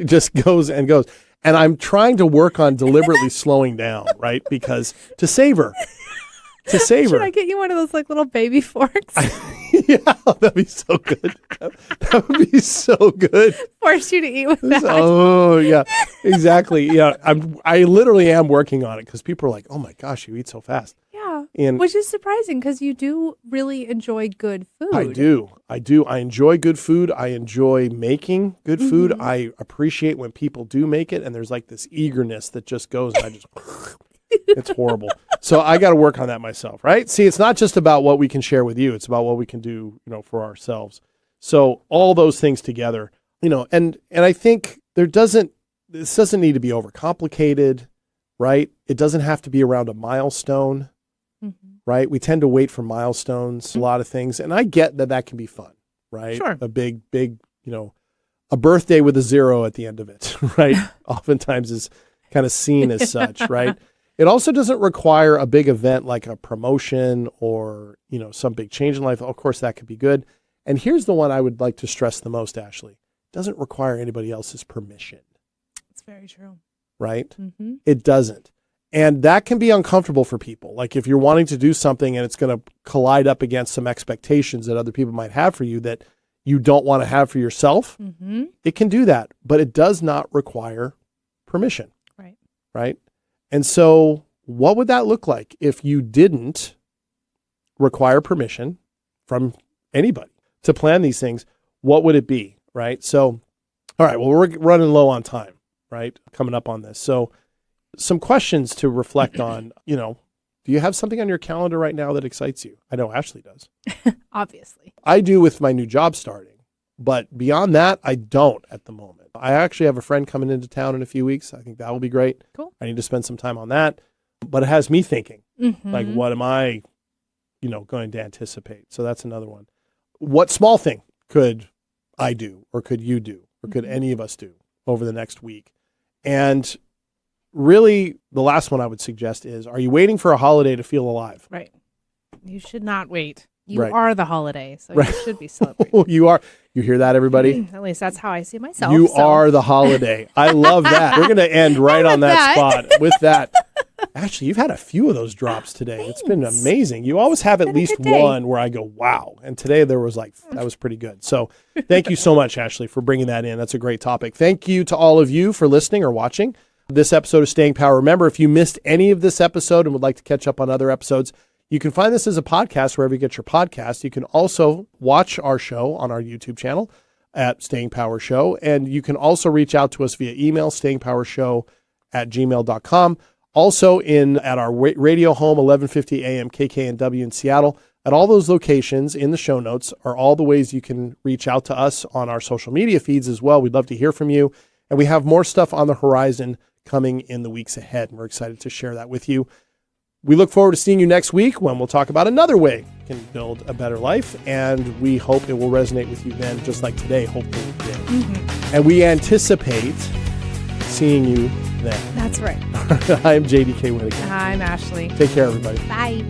just goes and goes. And I'm trying to work on deliberately slowing down, right? Because to savor. Should I get you one of those like little baby forks? Yeah, that'd be so good. That would be so good. Force you to eat with that. Oh yeah, exactly. Yeah, I literally am working on it because people are like, "Oh my gosh, you eat so fast." Yeah, which is surprising because you do really enjoy good food. I do. I enjoy good food. I enjoy making good food. I appreciate when people do make it, and there's like this eagerness that just goes. And I just. It's horrible. So I got to work on that myself, right? See, it's not just about what we can share with you. It's about what we can do, for ourselves. So all those things together, and I think this doesn't need to be overcomplicated, right? It doesn't have to be around a milestone, right? We tend to wait for milestones, a lot of things. And I get that can be fun, right? Sure. A big, a birthday with a 0 at the end of it, right? Oftentimes is kind of seen as such, right? It also doesn't require a big event like a promotion or, some big change in life. Of course, that could be good. And here's the one I would like to stress the most, Ashley. It doesn't require anybody else's permission. It's very true. Right? Mm-hmm. It doesn't. And that can be uncomfortable for people. Like if you're wanting to do something and it's going to collide up against some expectations that other people might have for you that you don't want to have for yourself, it can do that. But it does not require permission. Right. Right? And so what would that look like if you didn't require permission from anybody to plan these things? What would it be, right? So, all right, well, we're running low on time, right? Coming up on this. So some questions to reflect on, do you have something on your calendar right now that excites you? I know Ashley does. Obviously. I do with my new job starting, but beyond that, I don't at the moment. I actually have a friend coming into town in a few weeks. I think that will be great. Cool. I need to spend some time on that. But it has me thinking, like, what am I, going to anticipate? So that's another one. What small thing could I do or could you do or could any of us do over the next week? And really, the last one I would suggest is, are you waiting for a holiday to feel alive? Right. You should not wait. You are the holiday, so you should be celebrating. Oh, you are. You hear that, everybody? At least that's how I see myself. You are the holiday. I love that. We're going to end right on that spot with that. Actually, you've had a few of those drops today. Thanks. It's been amazing. You always have at least one where I go, wow. And today there was that was pretty good. So thank you so much, Ashley, for bringing that in. That's a great topic. Thank you to all of you for listening or watching this episode of Staying Power. Remember, if you missed any of this episode and would like to catch up on other episodes, you can find this as a podcast wherever you get your podcast. You can also watch our show on our YouTube channel at Staying Power Show. And you can also reach out to us via email, stayingpowershow@gmail.com. Also at our radio home, 1150 AM KKNW in Seattle. At all those locations in the show notes are all the ways you can reach out to us on our social media feeds as well. We'd love to hear from you. And we have more stuff on the horizon coming in the weeks ahead. And we're excited to share that with you. We look forward to seeing you next week when we'll talk about another way you can build a better life. And we hope it will resonate with you then, just like today, hopefully it did. Mm-hmm. And we anticipate seeing you then. That's right. I'm JDK Winnigan. I'm Ashley. Take care, everybody. Bye.